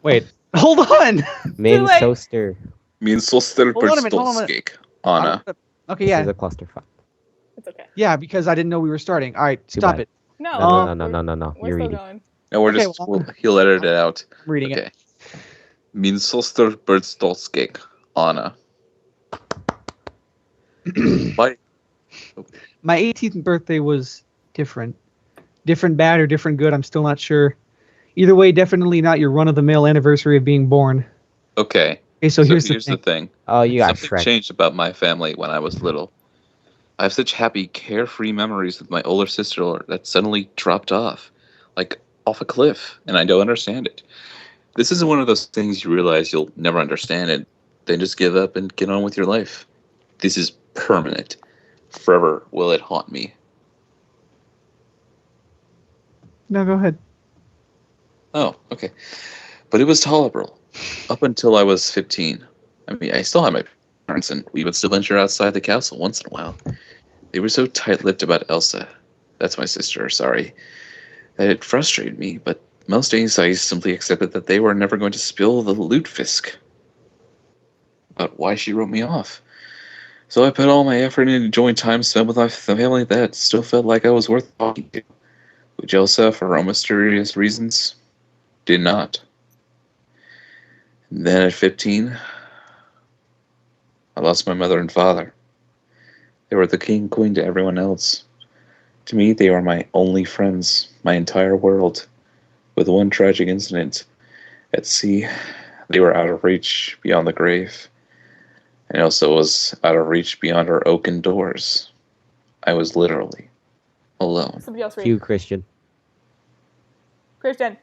Wait, hold on. Min late. Soster. Min søster Hold on a minute, hold on a minute. Bursdolskik, Anna. Okay, This yeah. is a clusterfuck. It's okay. Yeah, because I didn't know we were starting. All right, Too stop bad. it. No. No. We're You're still reading. going. No, we're Okay, just well, he'll edit it out. I'm reading Okay. it. Min søster Bursdolskik, Anna. Why? My 18th birthday was different. Different bad or different good, I'm still not sure. Either way, definitely not your run-of-the-mill anniversary of being born. Okay. Okay, so here's the the thing. thing. Oh, you got Something Shrek. changed about my family when I was little. I have such happy, carefree memories with my older sister that suddenly dropped off, like off a cliff, and I don't understand it. This is one of those things you realize you'll never understand it, then just give up and get on with your life. This is permanent. Forever will it haunt me. No, go ahead. Oh, okay. But it was tolerable up until I was 15. I mean, I still had my parents, and we would still venture outside the castle once in a while. They were so tight-lipped about Elsa, that's my sister, sorry, that it frustrated me, but most days I simply accepted that they were never going to spill the lutefisk about why she wrote me off. So I put all my effort into enjoying time spent with my family that still felt like I was worth talking to. Which Elsa, for all mysterious reasons, did not. And then at 15, I lost my mother and father. They were the king and queen to everyone else. To me, they were my only friends, my entire world. With one tragic incident at sea, they were out of reach beyond the grave. And Elsa was out of reach beyond our oaken doors. I was literally alone. Somebody else read. You, Christian. Christian.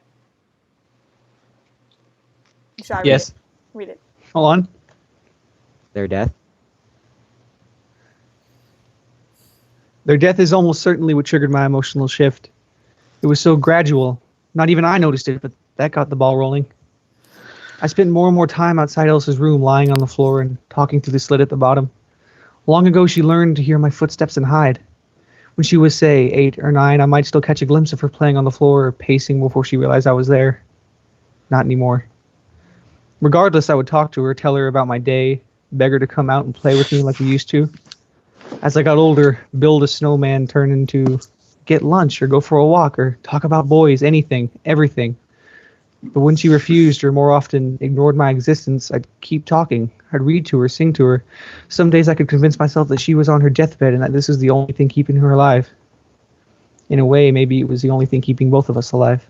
Should I Yes. read it? Hold on. Their death. Their death is almost certainly what triggered my emotional shift. It was so gradual. Not even I noticed it, but that got the ball rolling. I spent more and more time outside Elsa's room, lying on the floor and talking through the slit at the bottom. Long ago, she learned to hear my footsteps and hide. When she was, say, 8 or 9, I might still catch a glimpse of her playing on the floor or pacing before she realized I was there. Not anymore. Regardless, I would talk to her, tell her about my day, beg her to come out and play with me like we used to. As I got older, build a snowman turned into get lunch or go for a walk or talk about boys, anything, everything. But when she refused or more often ignored my existence, I'd keep talking. I'd read to her, sing to her. Some days I could convince myself that she was on her deathbed and that this was the only thing keeping her alive. In a way, maybe it was the only thing keeping both of us alive.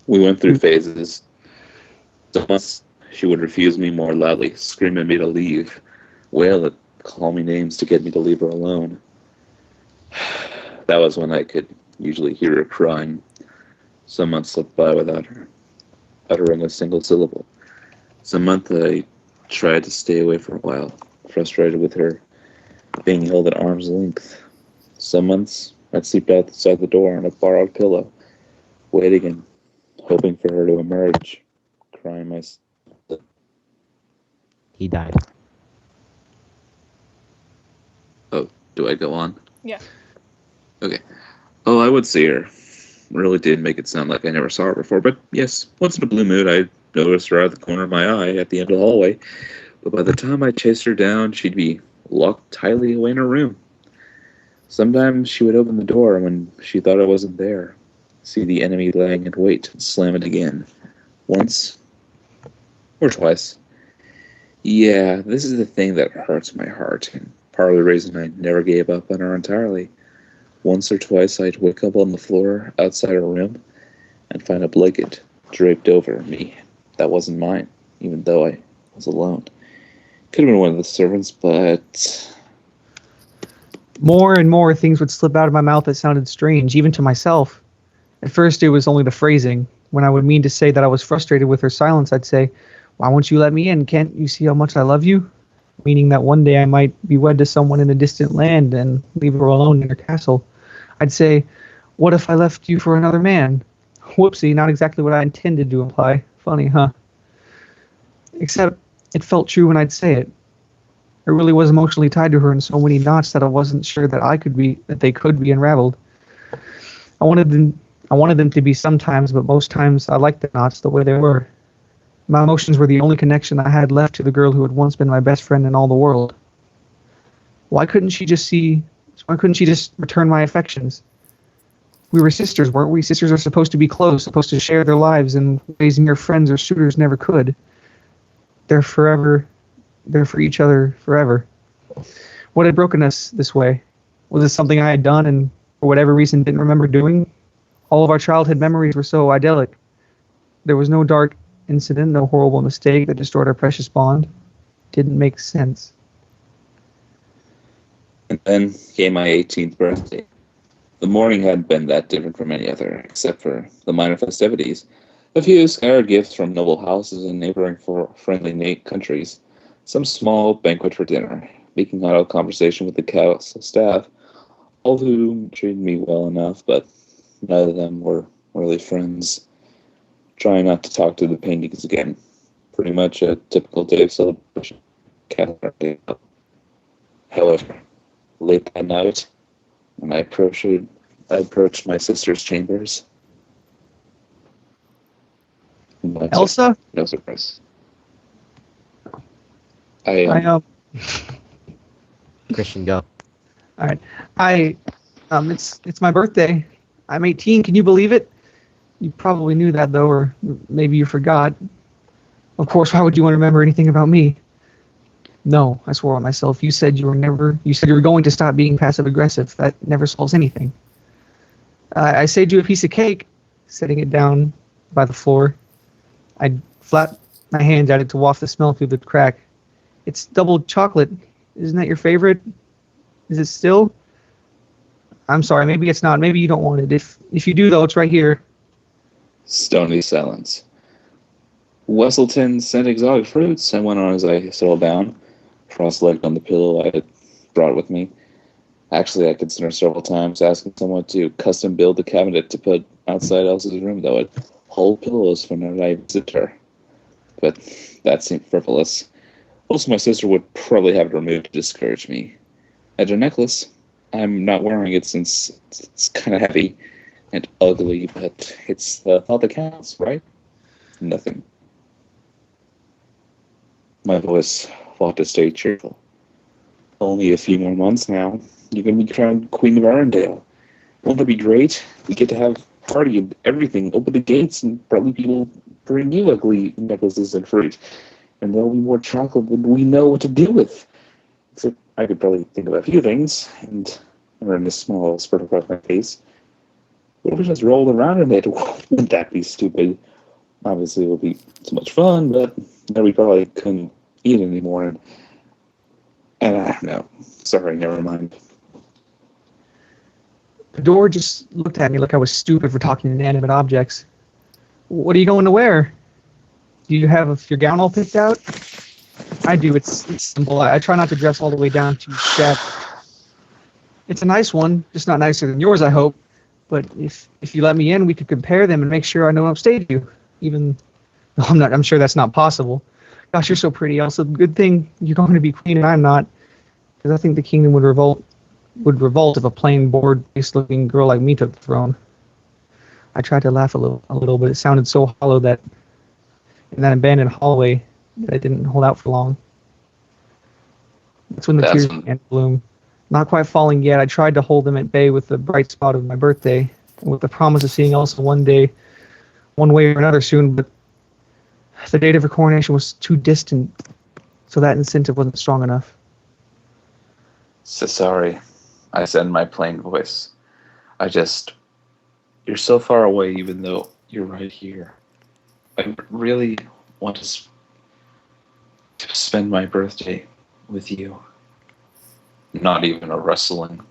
We went through phases. Once she would refuse me more loudly, scream at me to leave, wail at call me names to get me to leave her alone. That was when I could usually hear her crying. Some months slipped by without her uttering a single syllable. Some month I tried to stay away for a while, frustrated with her being held at arm's length. Some months I'd sleep outside the door on a borrowed pillow, waiting and hoping for her to emerge, crying myself. He died. Oh, do I go on? Yeah. Okay. Oh, I would see her. Really did make it sound like I never saw her before, but yes, once in a blue moon, I noticed her out of the corner of my eye at the end of the hallway. But by the time I chased her down, she'd be locked tightly away in her room. Sometimes she would open the door when she thought I wasn't there, see the enemy lying in wait, and slam it again. Once or twice. Yeah, this is the thing that hurts my heart, and part of the reason I never gave up on her entirely. Once or twice I'd wake up on the floor outside her room and find a blanket draped over me that wasn't mine, even though I was alone. Could have been one of the servants, but... More and more things would slip out of my mouth that sounded strange, even to myself. At first it was only the phrasing. When I would mean to say that I was frustrated with her silence, I'd say, "Why won't you let me in? Can't you see how much I love you?" Meaning that one day I might be wed to someone in a distant land and leave her alone in her castle. I'd say, "What if I left you for another man?" Whoopsie, not exactly what I intended to imply. Funny, huh? Except it felt true when I'd say it. I really was emotionally tied to her in so many knots that I wasn't sure that they could be unraveled. I wanted I wanted them to be sometimes, but most times I liked the knots the way they were. My emotions were the only connection I had left to the girl who had once been my best friend in all the world. Why couldn't she just return my affections? We were sisters, weren't we? Sisters are supposed to be close, supposed to share their lives in ways mere friends or suitors never could. They're for each other forever. What had broken us this way? Was it something I had done and for whatever reason didn't remember doing? All of our childhood memories were so idyllic. There was no dark incident, no horrible mistake that destroyed our precious bond. Didn't make sense. And then came my 18th birthday. The morning hadn't been that different from any other, except for the minor festivities. A few scattered gifts from noble houses in neighboring friendly countries. Some small banquet for dinner. Making idle conversation with the castle staff, all of whom treated me well enough, but none of them were really friends. Trying not to talk to the paintings again. Pretty much a typical day of celebration. However, late that night, when I approached my sister's chambers. Elsa? No surprise. Christian, go. All right. It's my birthday. I'm 18. Can you believe it? You probably knew that though, or maybe you forgot. Of course, why would you want to remember anything about me? No, I swore on myself. You said you were going to stop being passive aggressive. That never solves anything. I saved you a piece of cake, setting it down by the floor. I flapped my hand at it to waft the smell through the crack. It's double chocolate. Isn't that your favorite? Is it still? I'm sorry, maybe it's not. Maybe you don't want it. If you do, though, it's right here. Stony silence. Wesselton sent exotic fruits, I went on as I settled down, cross-legged on the pillow I had brought with me. Actually, I considered several times asking someone to custom build a cabinet to put outside Elsa's room that would hold pillows for whenever I visit her. But that seemed frivolous. Also, my sister would probably have it removed to discourage me. As her necklace, I'm not wearing it since it's kind of heavy and ugly, but it's the thought that counts, right? Nothing. My voice fought to stay cheerful. Only a few more months now. You're going to be crowned Queen of Arendelle. Won't that be great? We get to have a party and everything. Open the gates and probably people bring you ugly necklaces and fruit. And there'll be more chocolate than we know what to do with. Except I could probably think of a few things. And I'm in a small spurt across my face. What if we just rolled around in it? Wouldn't that be stupid? Obviously, it would be so much fun, but then we probably couldn't eat anymore. And no, sorry, never mind. The door just looked at me like I was stupid for talking to inanimate objects. What are you going to wear? Do you have your gown all picked out? I do. It's simple. I try not to dress all the way down to shabby. It's a nice one, just not nicer than yours, I hope. But if you let me in, we could compare them and make sure I know I'm staying you. Even though I'm sure that's not possible. Gosh, you're so pretty. Also, good thing you're going to be queen and I'm not, because I think the kingdom would revolt if a plain, bored-faced-looking girl like me took the throne. I tried to laugh a little, but it sounded so hollow that in that abandoned hallway that I didn't hold out for long. That's when the tears began to bloom. Not quite falling yet, I tried to hold them at bay with the bright spot of my birthday, and with the promise of seeing Elsa one day, one way or another soon, but the date of her coronation was too distant, so that incentive wasn't strong enough. So sorry, I said in my plain voice. You're so far away even though you're right here. I really want to spend my birthday with you. Not even a rustling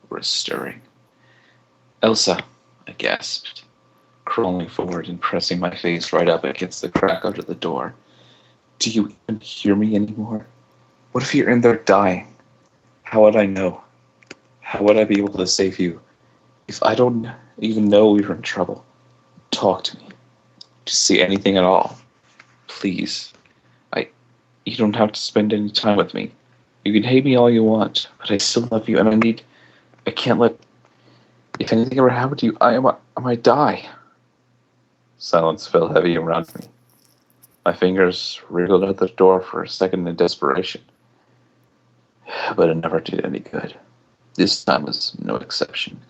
or a stirring. Elsa, I gasped, crawling forward and pressing my face right up against the crack under the door. Do you even hear me anymore? What if you're in there dying? How would I know? How would I be able to save you if I don't even know you're in trouble? Talk to me. Just say anything at all. Please. You don't have to spend any time with me. You can hate me all you want, but I still love you, and I can't let If anything ever happened to you, I might die. Silence fell heavy around me. My fingers wriggled out the door for a second in desperation. But it never did any good. This time was no exception.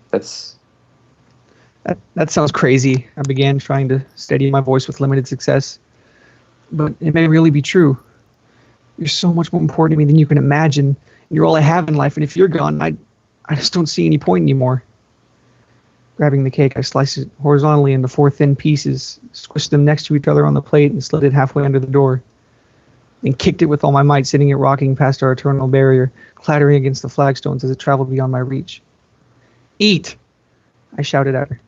That sounds crazy. I began trying to steady my voice with limited success. But it may really be true. You're so much more important to me than you can imagine. You're all I have in life, and if you're gone, I just don't see any point anymore. Grabbing the cake, I sliced it horizontally into 4 thin pieces, squished them next to each other on the plate, and slid it halfway under the door. Then kicked it with all my might, sending it rocking past our eternal barrier, clattering against the flagstones as it traveled beyond my reach. Eat! I shouted at her.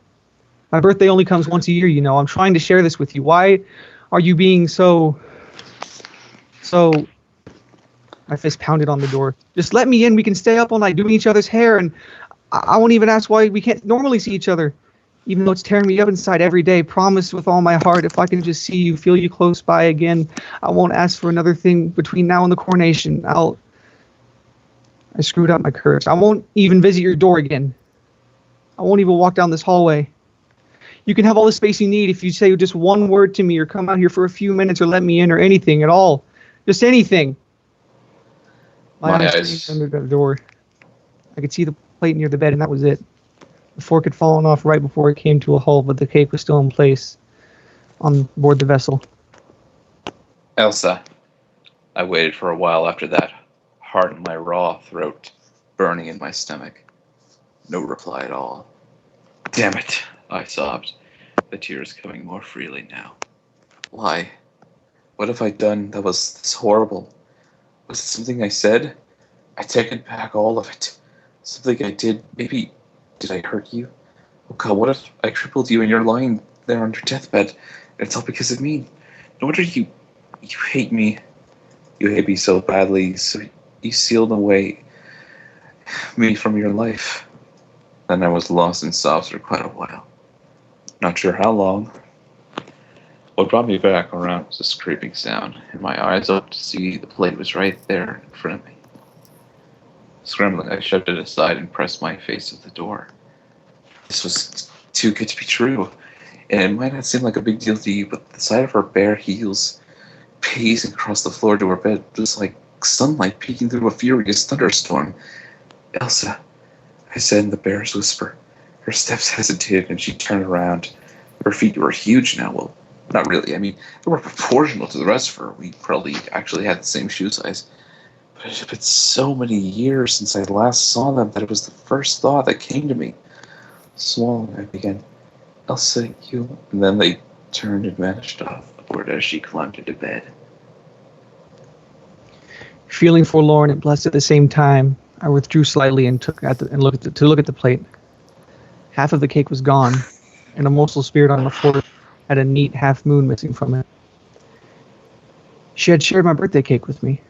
My birthday only comes once a year, you know. I'm trying to share this with you. Why are you being so... My fist pounded on the door. Just let me in. We can stay up all night doing each other's hair, and I won't even ask why we can't normally see each other. Even though it's tearing me up inside every day, promise with all my heart, if I can just see you, feel you close by again, I won't ask for another thing between now and the coronation. I screwed up my courage. I won't even visit your door again. I won't even walk down this hallway. You can have all the space you need if you say just one word to me or come out here for a few minutes or let me in or anything at all. Just anything. My eyes under the door. I could see the plate near the bed, and that was it. The fork had fallen off right before it came to a halt, but the cake was still in place on board the vessel. Elsa. I waited for a while after that, heart in my raw throat, burning in my stomach. No reply at all. Damn it, I sobbed, the tears coming more freely now. Why? What have I done that was this horrible? Was it something I said? I take it back, all of it. Something I did. Maybe, did I hurt you? Oh God, what if I crippled you and you're lying there on your deathbed? And it's all because of me. No wonder you hate me. You hate me so badly, so you sealed away me from your life. Then I was lost in sobs for quite a while. Not sure how long. What brought me back around was a scraping sound, and my eyes opened to see the plate was right there in front of me. Scrambling, I shoved it aside and pressed my face to the door. This was too good to be true, and it might not seem like a big deal to you, but the sight of her bare heels pacing across the floor to her bed was like sunlight peeking through a furious thunderstorm. Elsa, I said in the barest whisper. Her steps hesitated, and she turned around. Her feet were huge now. Well, not really. I mean, they were proportional to the rest of her. We probably actually had the same shoe size. But it had been so many years since I last saw them that it was the first thought that came to me. Swallowing, I began, Elsa, you... And then they turned and vanished off upward as she climbed into bed. Feeling forlorn and blessed at the same time, I withdrew slightly and looked at the plate. Half of the cake was gone, and a morsel speared on the floor had a neat half moon missing from it. She had shared my birthday cake with me.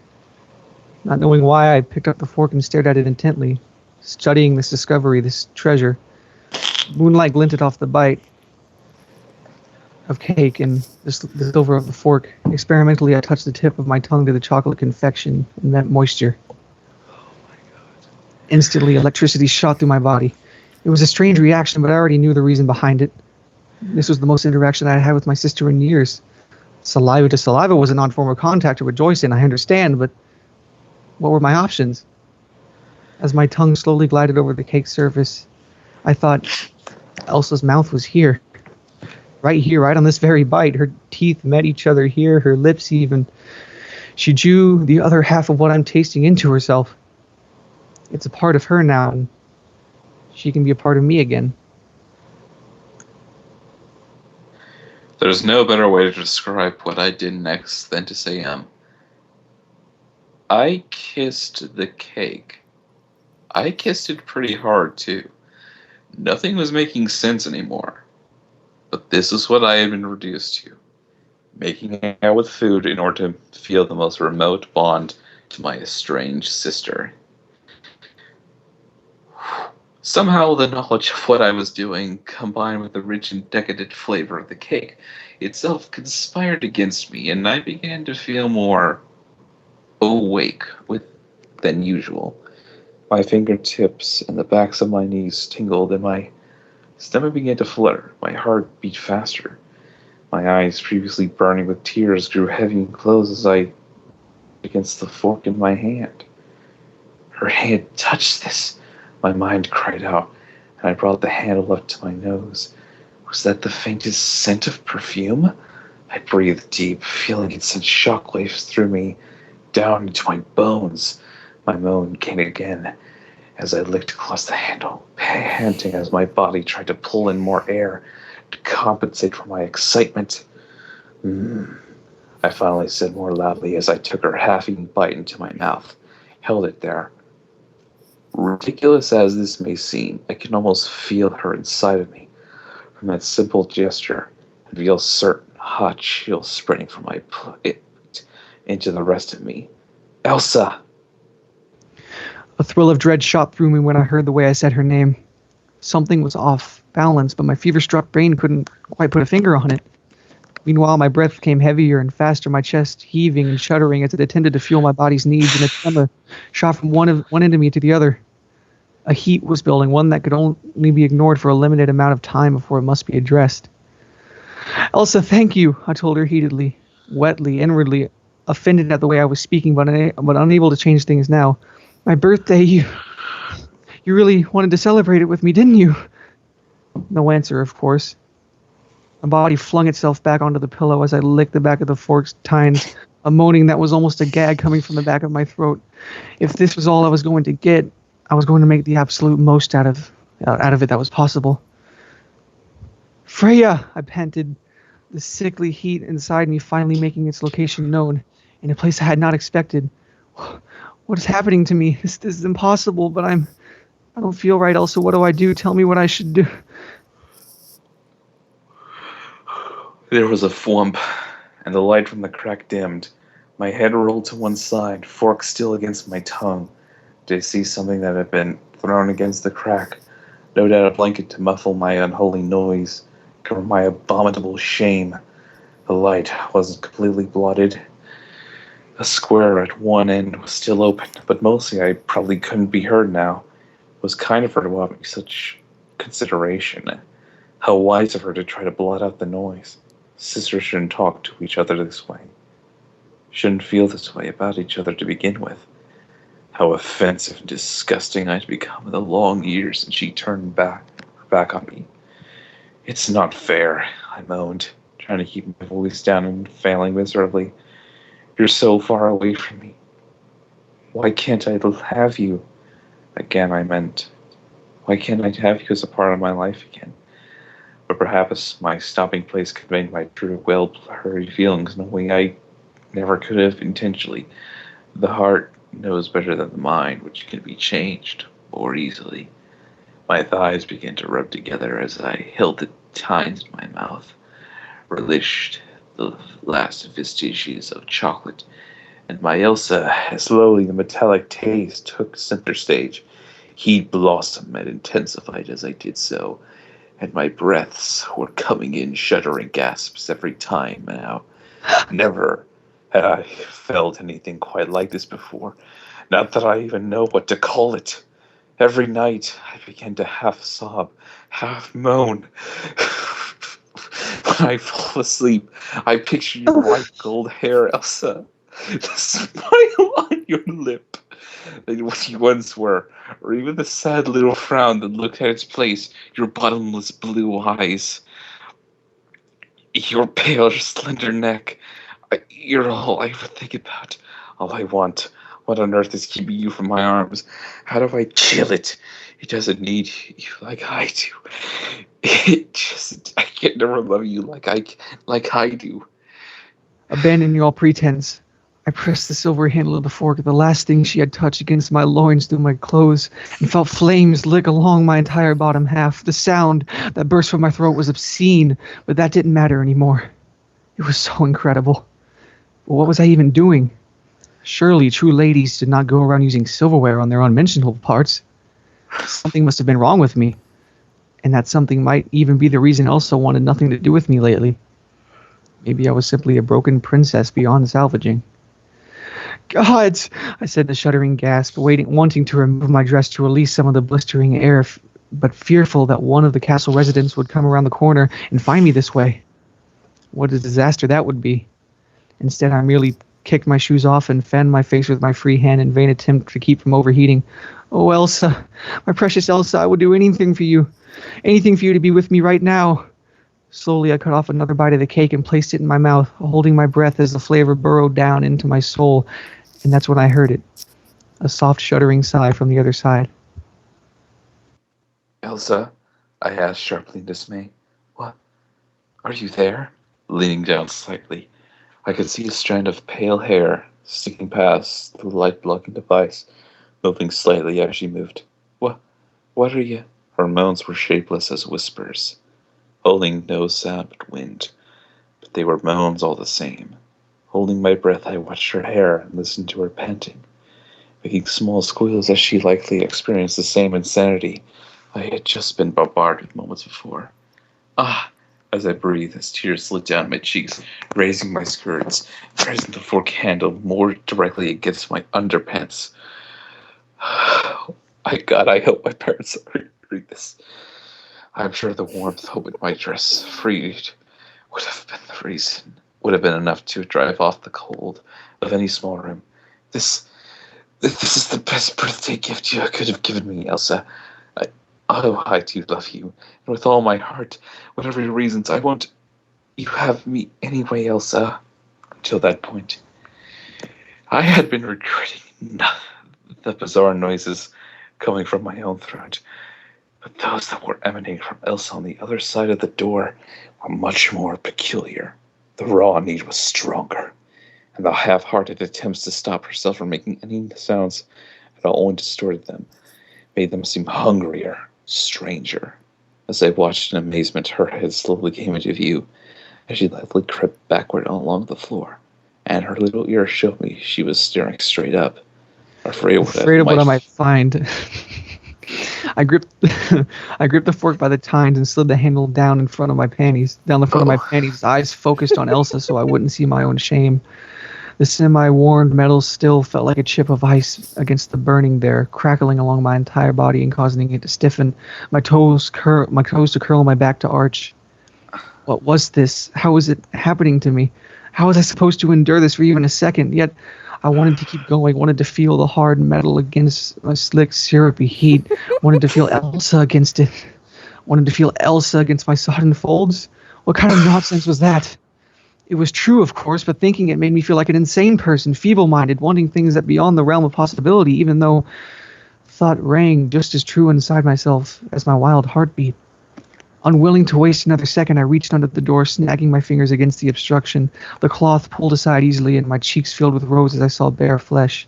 Not knowing why, I picked up the fork and stared at it intently, studying this discovery, this treasure. Moonlight glinted off the bite of cake and the silver of the fork. Experimentally, I touched the tip of my tongue to the chocolate confection and that moisture. Instantly, electricity shot through my body. It was a strange reaction, but I already knew the reason behind it. This was the most interaction I had had with my sister in years. Saliva to saliva was a non-form of contact to rejoice in, I understand, but what were my options? As my tongue slowly glided over the cake surface, I thought Elsa's mouth was here. Right here, right on this very bite. Her teeth met each other here, her lips even. She drew the other half of what I'm tasting into herself. It's a part of her now, and she can be a part of me again. There's no better way to describe what I did next than to say, I kissed the cake. I kissed it pretty hard, too. Nothing was making sense anymore. But this is what I had been reduced to. Making out with food in order to feel the most remote bond to my estranged sister. Somehow the knowledge of what I was doing, combined with the rich and decadent flavor of the cake itself, conspired against me, and I began to feel more awake than usual. My fingertips and the backs of my knees tingled, and my stomach began to flutter. My heart beat faster. My eyes, previously burning with tears, grew heavy and closed as I against the fork in my hand. Her hand touched this. My mind cried out, and I brought the handle up to my nose. Was that the faintest scent of perfume? I breathed deep, feeling it send shockwaves through me, down into my bones. My moan came again as I licked across the handle, panting as my body tried to pull in more air to compensate for my excitement. I finally said more loudly as I took her half-eaten bite into my mouth, held it there. Ridiculous as this may seem, I can almost feel her inside of me. From that simple gesture, I feel certain hot chills spreading from my into the rest of me. Elsa! A thrill of dread shot through me when I heard the way I said her name. Something was off balance, but my fever-struck brain couldn't quite put a finger on it. Meanwhile, my breath came heavier and faster, my chest heaving and shuddering as it attempted to fuel my body's needs, and a tremor shot from one end of me to the other. A heat was building, one that could only be ignored for a limited amount of time before it must be addressed. Elsa, thank you, I told her heatedly, wetly, inwardly, offended at the way I was speaking, but unable to change things now. My birthday, you really wanted to celebrate it with me, didn't you? No answer, of course. My body flung itself back onto the pillow as I licked the back of the fork's tines, a moaning that was almost a gag coming from the back of my throat. If this was all I was going to get, I was going to make the absolute most out of it that was possible. Freya, I panted, the sickly heat inside me finally making its location known, in a place I had not expected. What is happening to me? This is impossible, but I don't feel right, Elsa. What do I do? Tell me what I should do. There was a thwomp, and the light from the crack dimmed. My head rolled to one side, fork still against my tongue. Did I see something that had been thrown against the crack? No doubt a blanket to muffle my unholy noise, cover my abominable shame. The light wasn't completely blotted. A square at one end was still open, but mostly I probably couldn't be heard now. It was kind of her to offer me such consideration. How wise of her to try to blot out the noise. Sisters shouldn't talk to each other this way. Shouldn't feel this way about each other to begin with. How offensive and disgusting I'd become in the long years since she turned back on me. It's not fair, I moaned, trying to keep my voice down and failing miserably. You're so far away from me. Why can't I have you? Again, I meant, why can't I have you as a part of my life again? But perhaps my stopping place conveyed my true, well-hurried feelings in a way I never could have intentionally. The heart knows better than the mind, which can be changed more easily. My thighs began to rub together as I held the tines in my mouth, relished the last vestiges of chocolate, and my Elsa, slowly the metallic taste took center stage. Heat blossomed and intensified as I did so, and my breaths were coming in shuddering gasps every time now. Never had I felt anything quite like this before, not that I even know what to call it. Every night I began to half sob, half moan. When I fall asleep, I picture your white gold hair, Elsa, the smile on your lip, than what you once were, or even the sad little frown that looked at its place, your bottomless blue eyes, your pale, slender neck. You're all I ever think about, all I want. What on earth is keeping you from my arms? How do I kill it? It doesn't need you like I do. I can never love you like I do. Abandoning all pretense, I pressed the silvery handle of the fork, the last thing she had touched, against my loins through my clothes, and felt flames lick along my entire bottom half. The sound that burst from my throat was obscene, but that didn't matter anymore. It was so incredible. But what was I even doing? Surely true ladies did not go around using silverware on their unmentionable parts. Something must have been wrong with me, and that something might even be the reason Elsa wanted nothing to do with me lately. Maybe I was simply a broken princess beyond salvaging. Gods! I said in a shuddering gasp, wanting to remove my dress to release some of the blistering air, but fearful that one of the castle residents would come around the corner and find me this way. What a disaster that would be. Instead, I merely kicked my shoes off and fanned my face with my free hand in vain attempt to keep from overheating. Oh, Elsa, my precious Elsa, I would do anything for you. Anything for you to be with me right now. Slowly, I cut off another bite of the cake and placed it in my mouth, holding my breath as the flavor burrowed down into my soul. And that's when I heard it. A soft, shuddering sigh from the other side. Elsa, I asked sharply in dismay. What? Are you there? Leaning down slightly, I could see a strand of pale hair sticking past the light-blocking device, moving slightly as she moved. What are you? Her moans were shapeless as whispers, holding no sound but wind, but they were moans all the same. Holding my breath, I watched her hair and listened to her panting, making small squeals as she likely experienced the same insanity I had just been bombarded moments before. Ah! As I breathed, as tears slid down my cheeks, raising my skirts, pressing the fork handle more directly against my underpants. My God, I hope my parents read this. I'm sure the warmth holding my dress freed would have been the reason. Would have been enough to drive off the cold of any small room. This is the best birthday gift you could have given me, Elsa. I do love you, and with all my heart, whatever your reasons, I won't you have me anyway, Elsa. Until that point, I had been regretting the bizarre noises coming from my own throat, but those that were emanating from Elsa on the other side of the door were much more peculiar. The raw need was stronger, and the half-hearted attempts to stop herself from making any sounds at all only distorted them, made them seem hungrier, stranger. As I watched in amazement, her head slowly came into view as she lightly crept backward along the floor, and her little ear showed me she was staring straight up, afraid of what I might find. I gripped the fork by the tines and slid the handle down the front of my panties, eyes focused on Elsa so I wouldn't see my own shame. The semi-warmed metal still felt like a chip of ice against the burning there, crackling along my entire body and causing it to stiffen, my toes to curl, my back to arch. What was this? How was it happening to me? How was I supposed to endure this for even a second? Yet I wanted to keep going, wanted to feel the hard metal against my slick, syrupy heat, wanted to feel Elsa against it, wanted to feel Elsa against my sodden folds. What kind of nonsense was that? It was true, of course, but thinking it made me feel like an insane person, feeble-minded, wanting things that beyond the realm of possibility, even though thought rang just as true inside myself as my wild heartbeat. Unwilling to waste another second, I reached under the door, snagging my fingers against the obstruction. The cloth pulled aside easily, and my cheeks filled with rose as I saw bare flesh.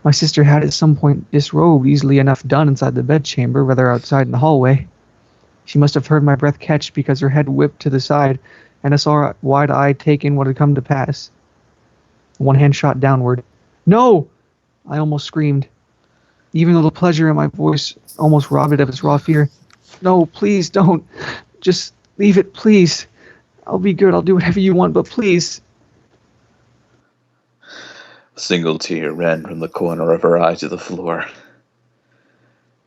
My sister had at some point disrobed, easily enough done inside the bedchamber, rather outside in the hallway. She must have heard my breath catch because her head whipped to the side, and I saw her wide-eyed take in what had come to pass. One hand shot downward. No! I almost screamed, even though the pleasure in my voice almost robbed it of its raw fear. No, please don't. Just leave it, please. I'll be good. I'll do whatever you want, but please. A single tear ran from the corner of her eye to the floor.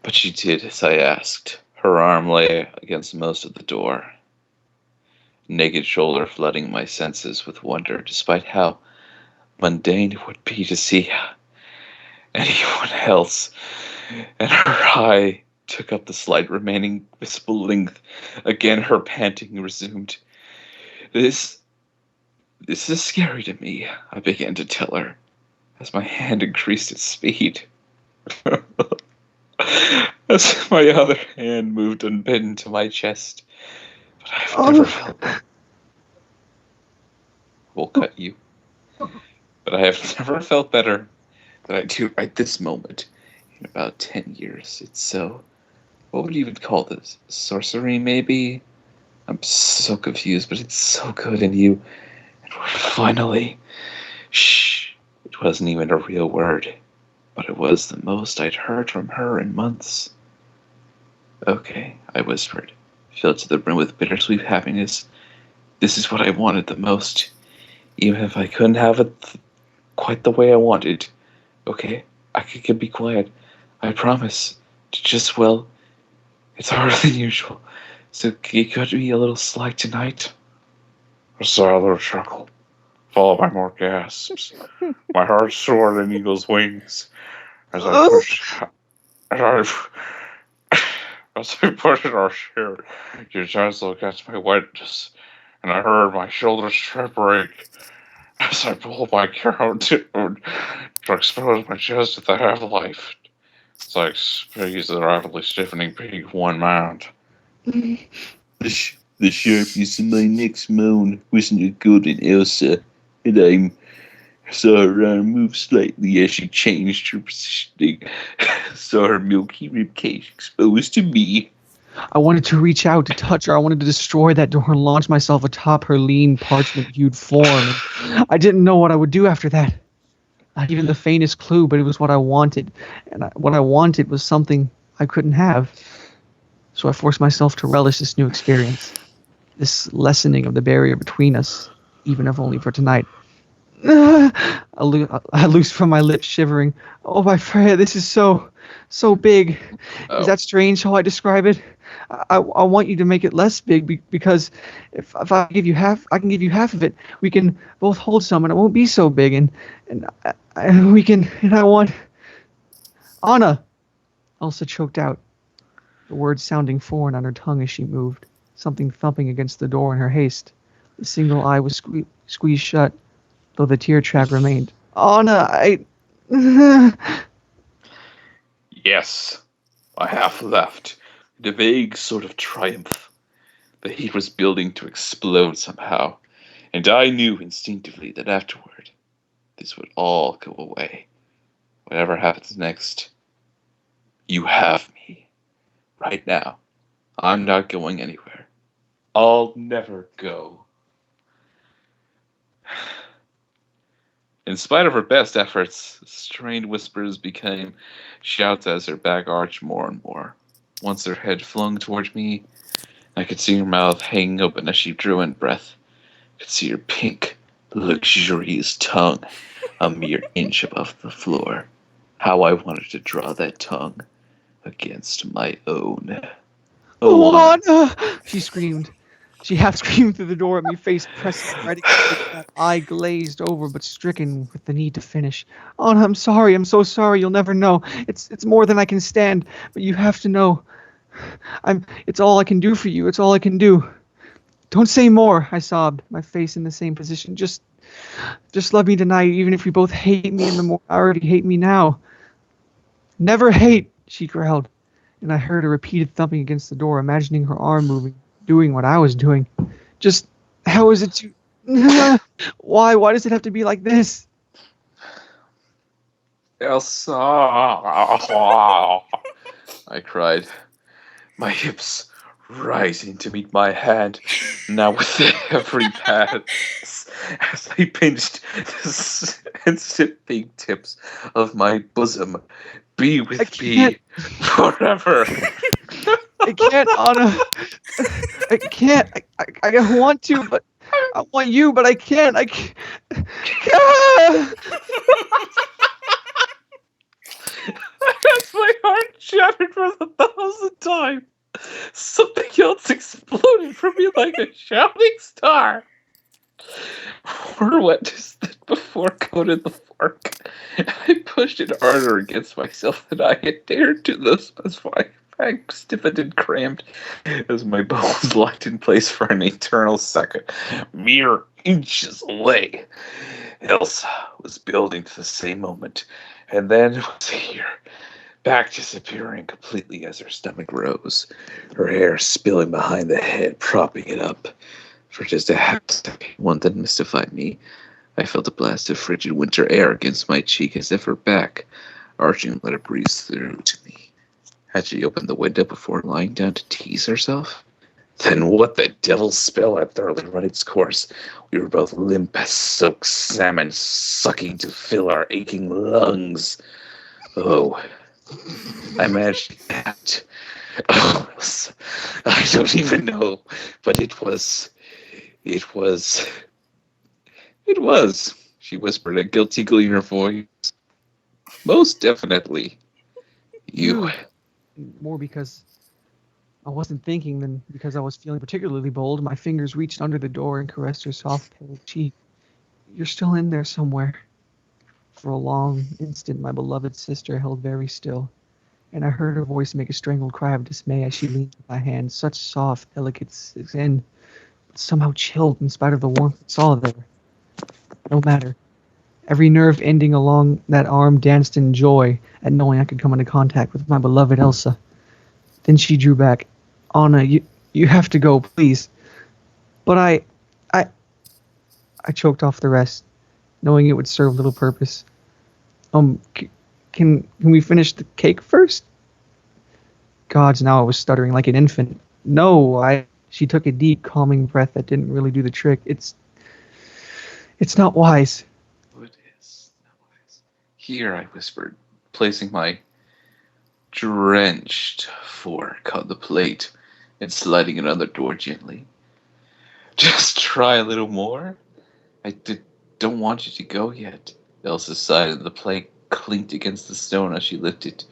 But she did as I asked. Her arm lay against most of the door, naked shoulder flooding my senses with wonder, despite how mundane it would be to see anyone else. And her eye took up the slight remaining visible length. Again, her panting resumed. This is scary to me, I began to tell her, as my hand increased its speed. As my other hand moved unbidden to my chest. But I've never felt... We'll cut you. But I have never felt better than I do right this moment in about 10 years. It's so... What would you even call this? Sorcery, maybe? I'm so confused, but it's so good in you. And we're finally... Shh. It wasn't even a real word. But it was the most I'd heard from her in months. Okay, I whispered, filled to the brim with bittersweet happiness. This is what I wanted the most. Even if I couldn't have it quite the way I wanted. Okay? I can be quiet. I promise. Just, well, it's harder than usual. So can you cut me a little slack tonight? I saw a little chuckle, followed by more gasps. My heart soared in eagle's wings as I pushed... As I pushed our chair, your gentle against my wetness, and I heard my shoulders break as I pulled my gown down to expose my chest at the half-life. It's like space that rapidly stiffening being one mound. The sharpness of my next moan wasn't a good in Elsa, and I saw her arm move slightly as she changed her positioning. Saw her milky ribcage exposed to me. I wanted to reach out to touch her. I wanted to destroy that door and launch myself atop her lean, parchment-hued form. And I didn't know what I would do after that. Not even the faintest clue, but it was what I wanted. And what I wanted was something I couldn't have. So I forced myself to relish this new experience. This lessening of the barrier between us, even if only for tonight. I loosed from my lips, shivering. Oh, my Freya, this is so big. Oh. Is that strange how I describe it? I want you to make it less big because if I give you half, I can give you half of it. We can both hold some, and it won't be so big. And we can. And I want Anna. Elsa choked out, the words sounding foreign on her tongue as she moved. Something thumping against the door in her haste. The single eye was squeezed shut, though the tear track remained. Anna, I. Yes, I half left, in a vague sort of triumph. The heat was building to explode somehow, and I knew instinctively that afterward, this would all go away. Whatever happens next, you have me. Right now, I'm not going anywhere. I'll never go. In spite of her best efforts, strained whispers became shouts as her back arched more and more. Once her head flung towards me, I could see her mouth hanging open as she drew in breath. I could see her pink, luxurious tongue a mere inch above the floor. How I wanted to draw that tongue against my own. Oh, Anna! She screamed. She half screamed through the door at me, face pressing right against the wall, eye glazed over but stricken with the need to finish. Anna, I'm sorry. I'm so sorry. You'll never know. It's more than I can stand, but you have to know. It's all I can do for you. It's all I can do. Don't say more, I sobbed, my face in the same position. Just love me tonight, even if you both hate me in the morning. I already hate me now. Never hate, she growled, and I heard a repeated thumping against the door, imagining her arm moving, doing what I was doing. Just, how is it to... Why does it have to be like this? Elsa, I cried, my hips rising to meet my hand, now with every pass, as I pinched the sensitive tips of my bosom. Be with me forever. I can't, Anna. I can't. I want to, but I want you, but I can't. I can't. As my heart shattered for the 1,000th time, something else exploded from me like a shouting star. More wetness than before coated the fork. I pushed it harder against myself than I had dared to. This was why I stiffened and cramped as my bones locked in place for an eternal second, mere inches away. Elsa was building to the same moment, and then was here, back disappearing completely as her stomach rose, her hair spilling behind the head, propping it up. For just a half second, one that mystified me, I felt a blast of frigid winter air against my cheek as if her back, arching, let it breeze through to me. Had she opened the window before lying down to tease herself? Then what the devil's spell had thoroughly run its course. We were both limp as soaked salmon, sucking to fill our aching lungs. Oh, I managed that. Oh, I don't even know, but it was. She whispered, a guilty glee in her voice. Most definitely. You. More because I wasn't thinking than because I was feeling particularly bold. My fingers reached under the door and caressed her soft, pale cheek. You're still in there somewhere. For a long instant, my beloved sister held very still, and I heard her voice make a strangled cry of dismay as she leaned on my hand, such soft, delicate skin, but somehow chilled in spite of the warmth I saw there. No matter. Every nerve ending along that arm danced in joy at knowing I could come into contact with my beloved Elsa. Then she drew back. Anna, you have to go, please. But I choked off the rest, knowing it would serve little purpose. Can we finish the cake first? Gods, now I was stuttering like an infant. No. She took a deep, calming breath that didn't really do the trick. It's not wise. It is not wise. Here, I whispered, placing my drenched fork on the plate and sliding another door gently. Just try a little more. Don't want you to go yet. Elsa sighed, and the plate clinked against the stone as she lifted.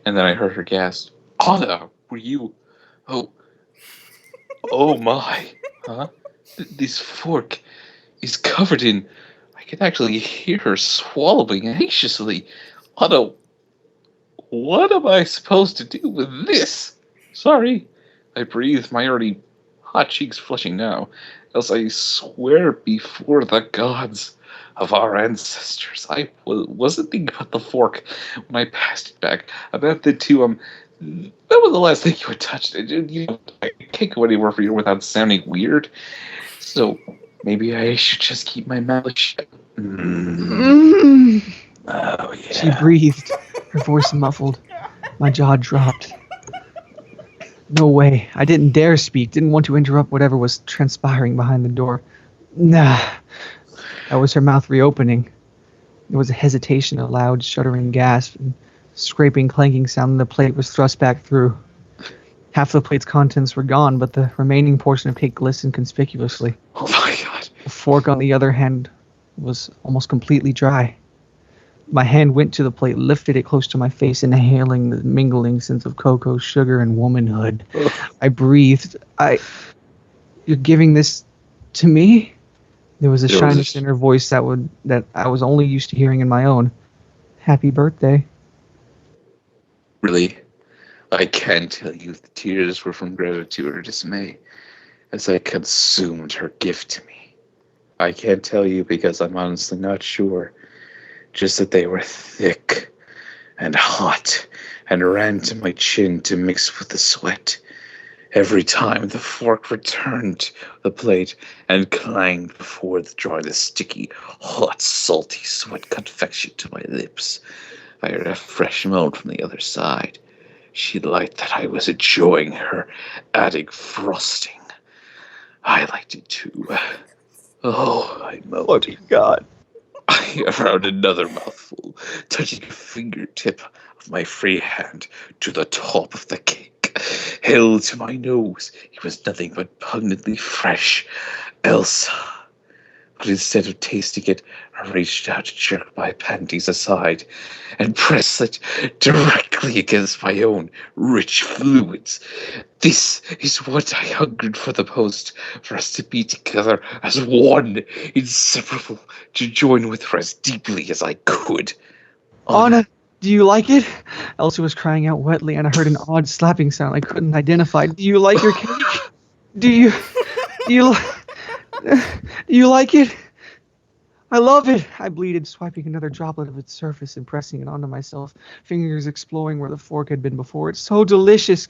And then I heard her gasp, Anna, were you... Oh my. Huh? This fork is covered in... I can actually hear her swallowing anxiously. Anna, what am I supposed to do with this? Sorry. I breathed, my already hot cheeks flushing now, else I swear before the gods of our ancestors, I wasn't thinking about the fork when I passed it back. About the two, that was the last thing you had touched. I can't go anywhere from here without sounding weird. So maybe I should just keep my mouth shut. Oh yeah. She breathed, her voice muffled. My jaw dropped. No way. I didn't dare speak, didn't want to interrupt whatever was transpiring behind the door. Nah. That was her mouth reopening. There was a hesitation, a loud, shuddering gasp, and scraping, clanking sound, and the plate was thrust back through. Half the plate's contents were gone, but the remaining portion of cake glistened conspicuously. Oh my god. The fork, on the other hand, was almost completely dry. My hand went to the plate, lifted it close to my face, inhaling the mingling sense of cocoa, sugar, and womanhood. I breathed. You're giving this to me? There was a shyness in her voice that I was only used to hearing in my own. Happy birthday. Really, I can't tell you if the tears were from gratitude or dismay as I consumed her gift to me. I can't tell you because I'm honestly not sure. Just that they were thick and hot and ran to my chin to mix with the sweat. Every time the fork returned the plate and clanged before the sticky, hot, salty sweat confection to my lips, I heard a fresh moan from the other side. She liked that I was enjoying her adding frosting. I liked it too. Oh, I moaned. Oh, God. I allowed another mouthful, touching a fingertip of my free hand to the top of the cake. Held to my nose, it was nothing but pungently fresh Elsa. But instead of tasting it, I reached out to jerk my panties aside and press it directly against my own rich fluids. This is what I hungered for the most, for us to be together as one, inseparable, to join with her as deeply as I could. Anna, do you like it? Elsa was crying out wetly, and I heard an odd slapping sound I couldn't identify. Do you like your cake? Do you like it? I love it, I bleated, swiping another droplet of its surface and pressing it onto myself, fingers exploring where the fork had been before. It's so delicious.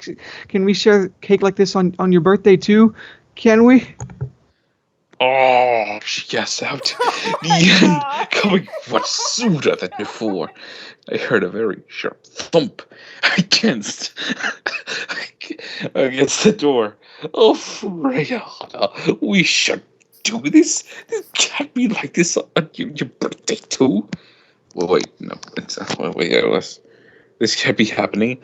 Can we share cake like this on your birthday too? Can we? Oh, she gasped out, the end coming much sooner than before. I heard a very sharp thump against the door. Oh, Freya, we should do this. This can't be like this on your birthday too. Well, wait, no, this can't be happening.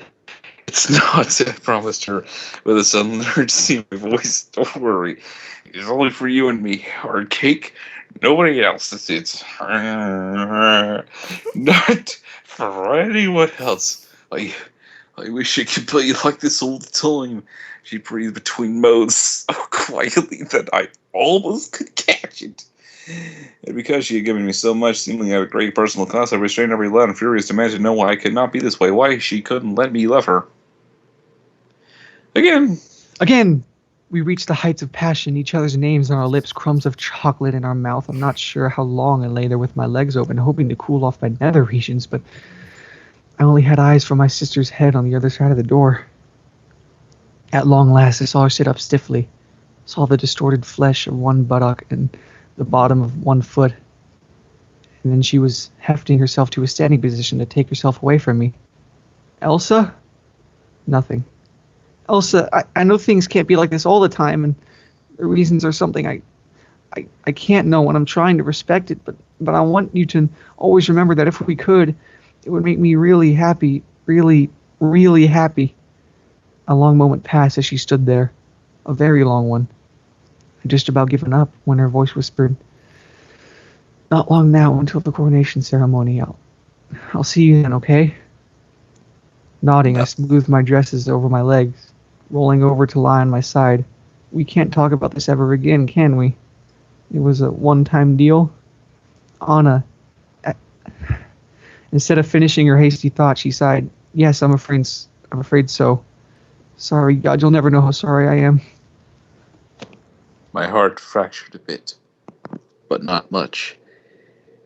It's not, I promised her with a sudden urgency in my voice. Don't worry. It's only for you and me. Our cake, nobody else. It's not for anyone else. I wish I could play like this all the time. She breathed between mouths so quietly that I almost could catch it. And because she had given me so much, seemingly at a great personal cost, I restrained every loud and furious demand to know why I could not be this way, why she couldn't let me love her. Again, we reached the heights of passion, each other's names on our lips, crumbs of chocolate in our mouth. I'm not sure how long I lay there with my legs open, hoping to cool off my nether regions, but I only had eyes for my sister's head on the other side of the door. At long last, I saw her sit up stiffly, saw the distorted flesh of one buttock and the bottom of one foot, and then she was hefting herself to a standing position to take herself away from me. Elsa? Nothing. Elsa, I know things can't be like this all the time, and the reasons are something I can't know when I'm trying to respect it, but I want you to always remember that if we could, it would make me really happy, really, really happy. A long moment passed as she stood there, a very long one. I'd just about given up when her voice whispered, "Not long now until the coronation ceremony. I'll see you then, okay?" Nodding, I smoothed my dresses over my legs, rolling over to lie on my side. We can't talk about this ever again, can we? It was a one-time deal. Anna. Instead of finishing her hasty thought, she sighed. Yes, I'm afraid so. Sorry, God, you'll never know how sorry I am. my heart fractured a bit, but not much.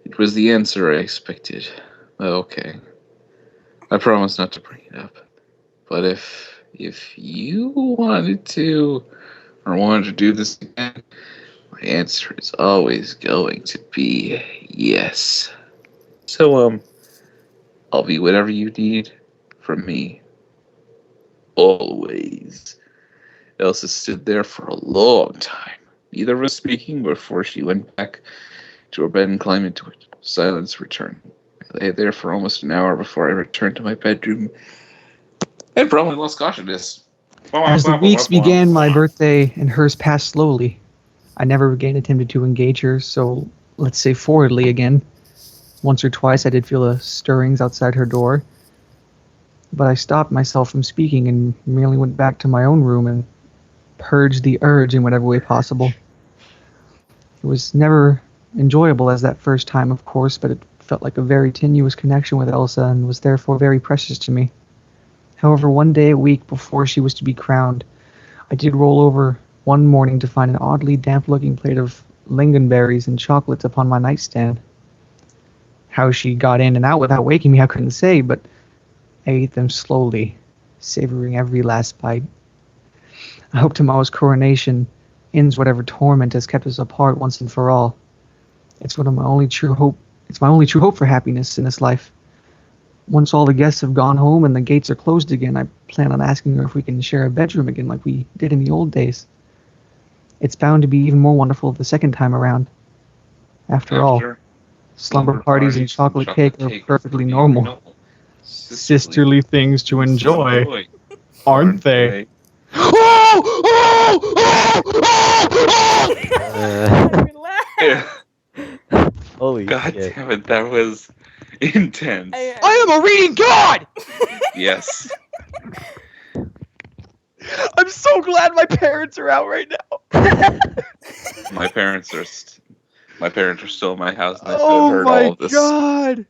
It was the answer I expected. Okay. I promise not to bring it up. But if you wanted to, or wanted to do this again, my answer is always going to be yes. So, I'll be whatever you need from me. Always. Elsa stood there for a long time, neither of us speaking before she went back to her bed and climbed into it. Silence returned. I lay there for almost an hour before I returned to my bedroom and probably lost consciousness. As the weeks began, my birthday and hers passed slowly. I never again attempted to engage her, so let's say forwardly again. Once or twice I did feel the stirrings outside her door, but I stopped myself from speaking and merely went back to my own room and purged the urge in whatever way possible. It was never enjoyable as that first time, of course, but it felt like a very tenuous connection with Elsa and was therefore very precious to me. However, one day a week before she was to be crowned, I did roll over one morning to find an oddly damp-looking plate of lingonberries and chocolates upon my nightstand. How she got in and out without waking me, I couldn't say, but I ate them slowly, savoring every last bite. I hope tomorrow's coronation ends whatever torment has kept us apart once and for all. It's my only true hope for happiness in this life. Once all the guests have gone home and the gates are closed again, I plan on asking her if we can share a bedroom again like we did in the old days. It's bound to be even more wonderful the second time around. After all, slumber parties and chocolate cake are perfectly normal. Sisterly things to enjoy, aren't they? Holy God shit. damn it, that was intense. I am a reading god! Yes. I'm so glad my parents are out right now. My parents are still in my house and they Oh heard my all of this. god.